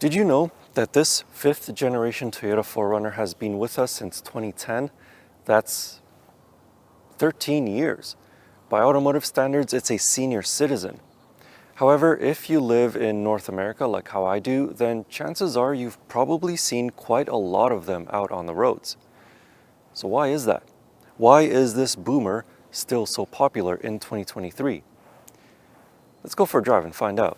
Did you know that this fifth generation Toyota 4Runner has been with us since 2010? That's 13 years. By automotive standards, it's a senior citizen. However, if you live in North America like how I do, then chances are you've probably seen quite a lot of them out on the roads. So why is that? Why is this boomer still so popular in 2023? Let's go for a drive and find out.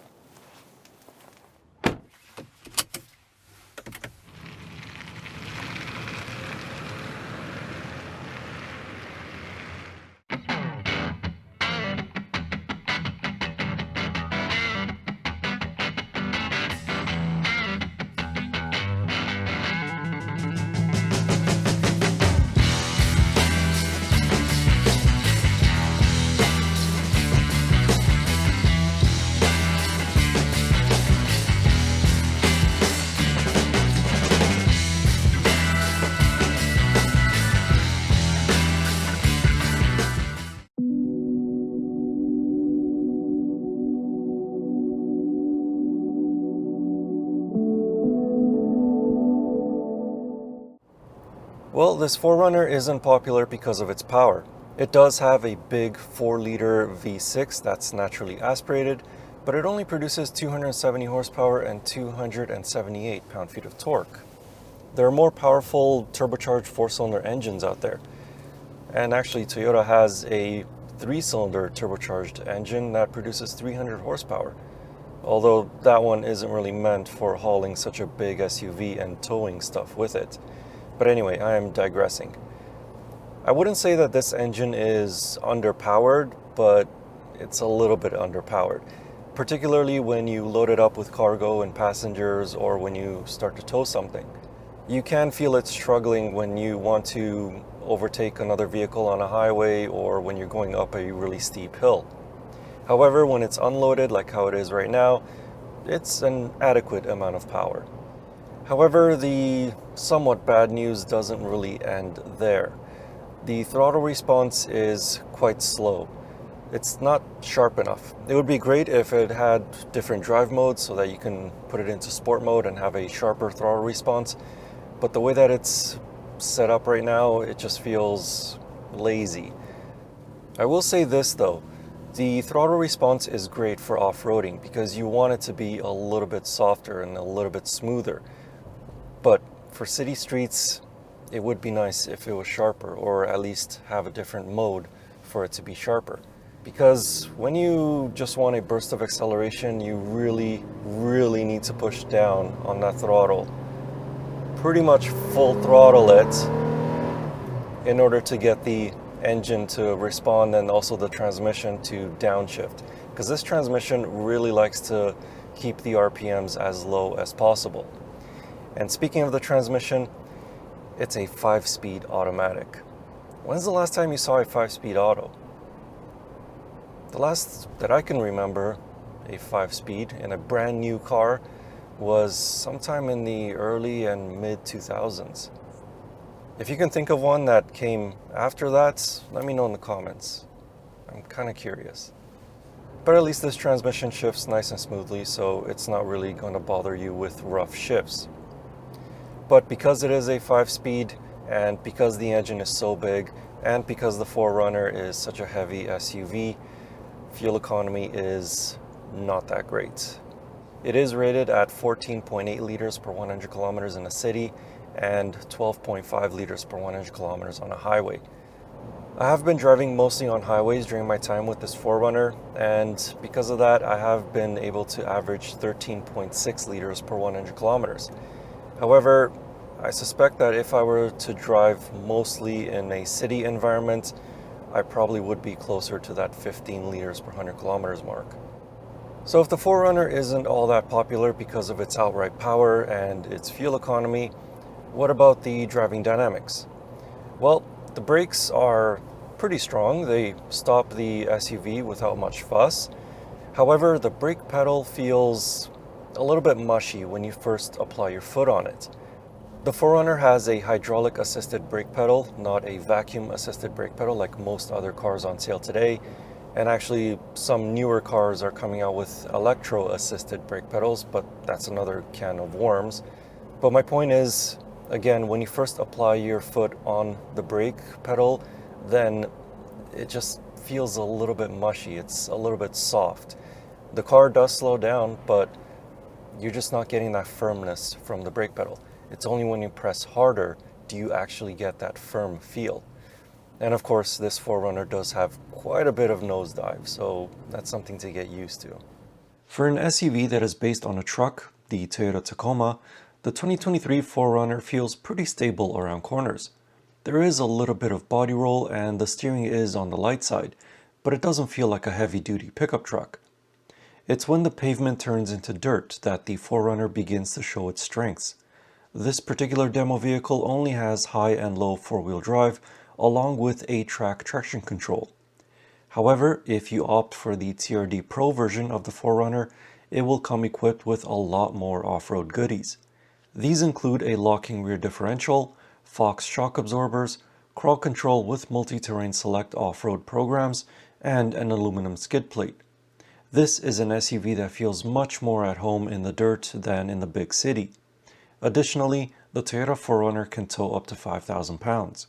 Well, this 4Runner isn't popular because of its power. It does have a big 4-liter V6 that's naturally aspirated, but it only produces 270 horsepower and 278 pound-feet of torque. There are more powerful turbocharged 4-cylinder engines out there. And actually, Toyota has a 3-cylinder turbocharged engine that produces 300 horsepower, although that one isn't really meant for hauling such a big SUV and towing stuff with it. But anyway, I am digressing. I wouldn't say that this engine is underpowered, but it's a little bit underpowered, particularly when you load it up with cargo and passengers or when you start to tow something. You can feel it struggling when you want to overtake another vehicle on a highway or when you're going up a really steep hill. However, when it's unloaded like how it is right now, it's an adequate amount of power. However, the somewhat bad news doesn't really end there. The throttle response is quite slow. It's not sharp enough. It would be great if it had different drive modes so that you can put it into sport mode and have a sharper throttle response. But the way that it's set up right now, it just feels lazy. I will say this though, the throttle response is great for off-roading because you want it to be a little bit softer and a little bit smoother. But for city streets, it would be nice if it was sharper, or at least have a different mode for it to be sharper. Because when you just want a burst of acceleration, you really need to push down on that throttle. Pretty much full throttle it in order to get the engine to respond and also the transmission to downshift. Because this transmission really likes to keep the RPMs as low as possible. And speaking of the transmission, it's a 5-speed automatic. When's the last time you saw a 5-speed auto? The last that I can remember a 5-speed in a brand new car was sometime in the early and mid 2000s. If you can think of one that came after that, let me know in the comments. I'm kind of curious. But at least this transmission shifts nice and smoothly, so it's not really going to bother you with rough shifts. But because it is a 5-speed, and because the engine is so big, and because the 4Runner is such a heavy SUV, fuel economy is not that great. It is rated at 14.8 liters per 100 kilometers in a city, and 12.5 liters per 100 kilometers on a highway. I have been driving mostly on highways during my time with this 4Runner, and because of that, I have been able to average 13.6 liters per 100 kilometers. However, I suspect that if I were to drive mostly in a city environment, I probably would be closer to that 15 liters per 100 kilometers mark. So if the 4Runner isn't all that popular because of its outright power and its fuel economy, what about the driving dynamics? Well, the brakes are pretty strong. They stop the SUV without much fuss. However, the brake pedal feels a little bit mushy when you first apply your foot on it. The 4Runner has a hydraulic assisted brake pedal, not a vacuum assisted brake pedal like most other cars on sale today, And actually, some newer cars are coming out with electro-assisted brake pedals, but that's another can of worms. But my point is, again, when you first apply your foot on the brake pedal, then it just feels a little bit mushy. It's a little bit soft. The car does slow down, but you're just not getting that firmness from the brake pedal. It's only when you press harder do you actually get that firm feel. And of course, this 4Runner does have quite a bit of nosedive, so that's something to get used to. For an SUV that is based on a truck, the Toyota Tacoma, the 2023 4Runner feels pretty stable around corners. There is a little bit of body roll and the steering is on the light side, but it doesn't feel like a heavy-duty pickup truck. It's when the pavement turns into dirt that the 4Runner begins to show its strengths. This particular demo vehicle only has high and low four-wheel drive, along with 8-track traction control. However, if you opt for the TRD Pro version of the 4Runner, it will come equipped with a lot more off-road goodies. These include a locking rear differential, Fox shock absorbers, crawl control with multi-terrain select off-road programs, and an aluminum skid plate. This is an SUV that feels much more at home in the dirt than in the big city. Additionally, the Toyota 4Runner can tow up to 5,000 pounds.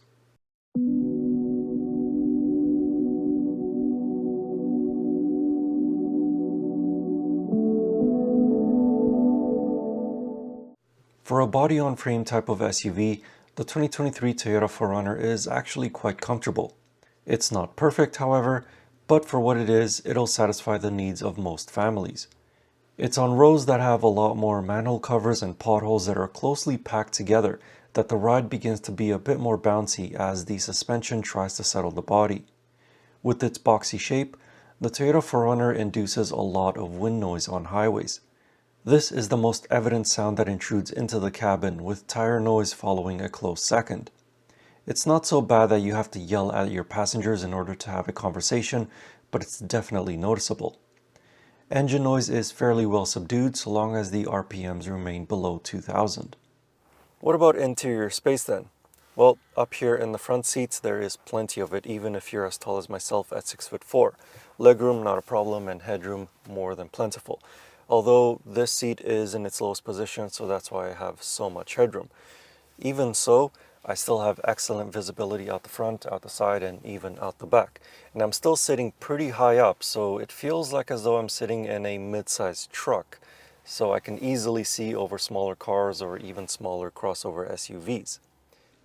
For a body-on-frame type of SUV, the 2023 Toyota 4Runner is actually quite comfortable. It's not perfect, however, but for what it is, it'll satisfy the needs of most families. It's on roads that have a lot more manhole covers and potholes that are closely packed together that the ride begins to be a bit more bouncy as the suspension tries to settle the body. With its boxy shape, the Toyota 4Runner induces a lot of wind noise on highways. This is the most evident sound that intrudes into the cabin, with tire noise following a close second. It's not so bad that you have to yell at your passengers in order to have a conversation, but it's definitely noticeable. Engine noise is fairly well subdued so long as the RPMs remain below 2000. What about interior space then? Well, up here in the front seats there is plenty of it, even if you're as tall as myself at 6'4". Legroom not a problem and headroom more than plentiful. Although this seat is in its lowest position, so that's why I have so much headroom. Even so, I still have excellent visibility out the front, out the side, and even out the back. And I'm still sitting pretty high up, so it feels like as though I'm sitting in a mid-sized truck. So I can easily see over smaller cars or even smaller crossover SUVs.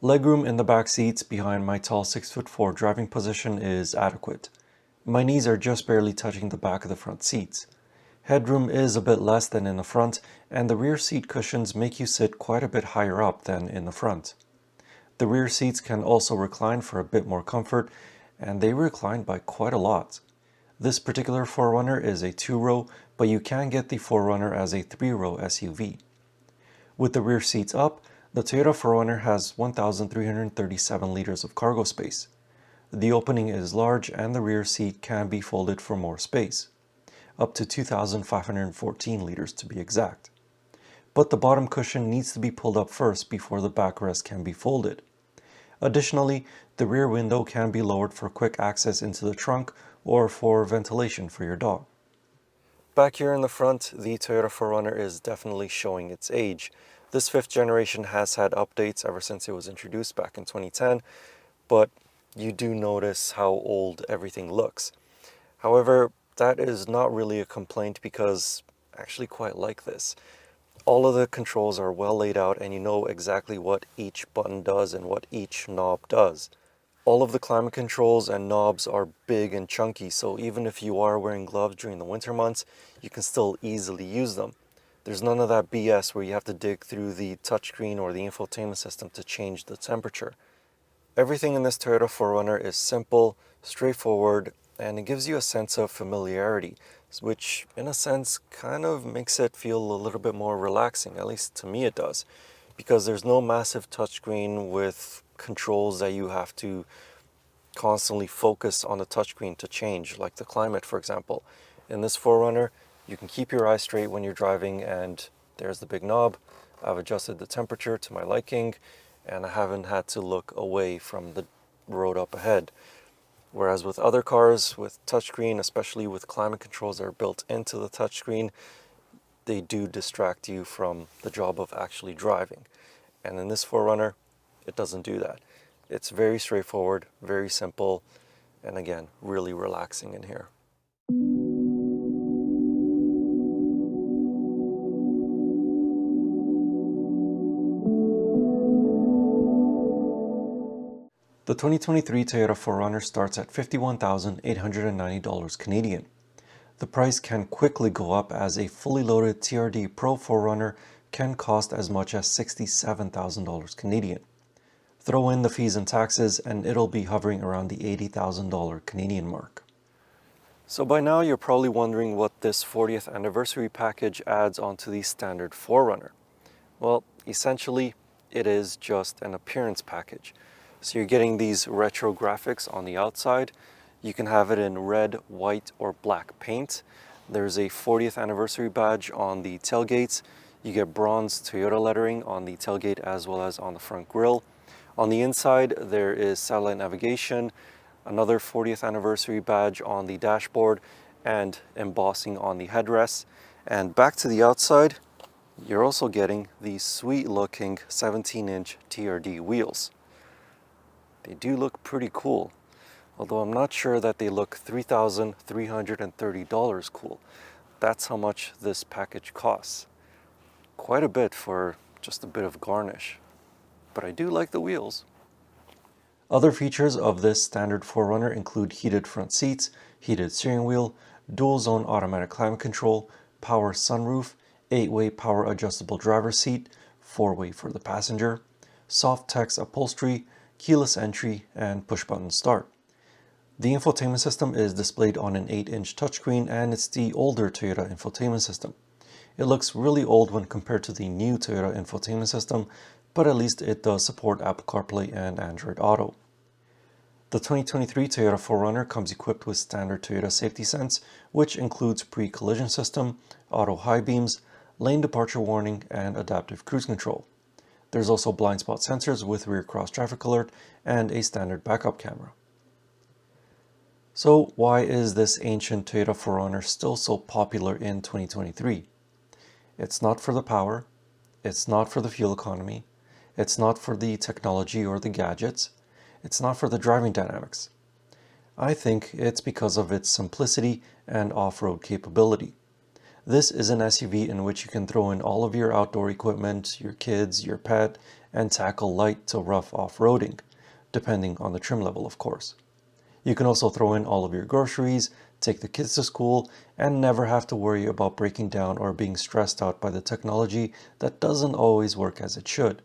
Legroom in the back seats behind my tall 6'4" driving position is adequate. My knees are just barely touching the back of the front seats. Headroom is a bit less than in the front, and the rear seat cushions make you sit quite a bit higher up than in the front. The rear seats can also recline for a bit more comfort, and they recline by quite a lot. This particular 4Runner is a 2-row, but you can get the 4Runner as a 3-row SUV. With the rear seats up, the Toyota 4Runner has 1,337 liters of cargo space. The opening is large and the rear seat can be folded for more space, up to 2,514 liters to be exact. But the bottom cushion needs to be pulled up first before the backrest can be folded. Additionally, the rear window can be lowered for quick access into the trunk or for ventilation for your dog. Back here in the front, the Toyota 4Runner is definitely showing its age. This 5th generation has had updates ever since it was introduced back in 2010, but you do notice how old everything looks. However, that is not really a complaint because I actually quite like this. All of the controls are well laid out and you know exactly what each button does and what each knob does. All of the climate controls and knobs are big and chunky, so even if you are wearing gloves during the winter months, you can still easily use them. There's none of that BS where you have to dig through the touchscreen or the infotainment system to change the temperature. Everything in this Toyota 4Runner is simple, straightforward, and it gives you a sense of familiarity, which in a sense kind of makes it feel a little bit more relaxing, at least to me it does, because there's no massive touchscreen with controls that you have to constantly focus on the touchscreen to change, like the climate, for example. In this 4Runner, you can keep your eyes straight when you're driving, and there's the big knob. I've adjusted the temperature to my liking, and I haven't had to look away from the road up ahead. Whereas with other cars with touchscreen, especially with climate controls that are built into the touchscreen, they do distract you from the job of actually driving. And in this 4Runner, it doesn't do that. It's very straightforward, very simple, and again, really relaxing in here. The 2023 Toyota 4Runner starts at $51,890 Canadian. The price can quickly go up as a fully loaded TRD Pro 4Runner can cost as much as $67,000 Canadian. Throw in the fees and taxes and it'll be hovering around the $80,000 Canadian mark. So by now you're probably wondering what this 40th anniversary package adds onto the standard 4Runner. Well, essentially it is just an appearance package. So you're getting these retro graphics on the outside. You can have it in red, white, or black paint. There's a 40th anniversary badge on the tailgates. You get bronze Toyota lettering on the tailgate as well as on the front grille. On the inside, there is satellite navigation, another 40th anniversary badge on the dashboard, and embossing on the headrests. And back to the outside, you're also getting these sweet looking 17-inch TRD wheels. They do look pretty cool, although I'm not sure that they look $3,330 cool. That's how much this package costs. Quite a bit for just a bit of garnish, but I do like the wheels. Other features of this standard 4Runner include heated front seats, heated steering wheel, dual zone automatic climate control, power sunroof, 8-way power adjustable driver's seat, 4-way for the passenger, soft text upholstery, keyless entry, and push-button start. The infotainment system is displayed on an 8-inch touchscreen, and it's the older Toyota infotainment system. It looks really old when compared to the new Toyota infotainment system, but at least it does support Apple CarPlay and Android Auto. The 2023 Toyota 4Runner comes equipped with standard Toyota Safety Sense, which includes pre-collision system, auto high beams, lane departure warning, and adaptive cruise control. There's also blind spot sensors with rear cross traffic alert and a standard backup camera. So why is this ancient Toyota 4Runner still so popular in 2023? It's not for the power, it's not for the fuel economy, it's not for the technology or the gadgets, it's not for the driving dynamics. I think it's because of its simplicity and off-road capability. This is an SUV in which you can throw in all of your outdoor equipment, your kids, your pet, and tackle light to rough off-roading, depending on the trim level, of course. You can also throw in all of your groceries, take the kids to school, and never have to worry about breaking down or being stressed out by the technology that doesn't always work as it should.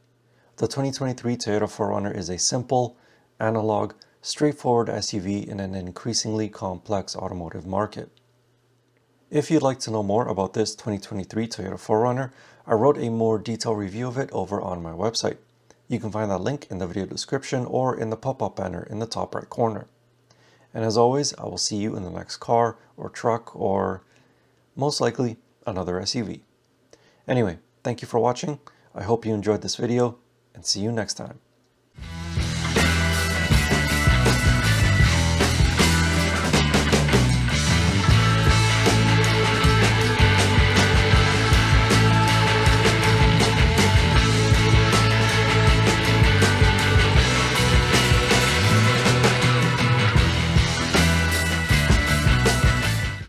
The 2023 Toyota 4Runner is a simple, analog, straightforward SUV in an increasingly complex automotive market. If you'd like to know more about this 2023 Toyota 4Runner, I wrote a more detailed review of it over on my website. You can find that link in the video description or in the pop-up banner in the top right corner. And as always, I will see you in the next car or truck or most likely another SUV. Anyway, thank you for watching. I hope you enjoyed this video and see you next time.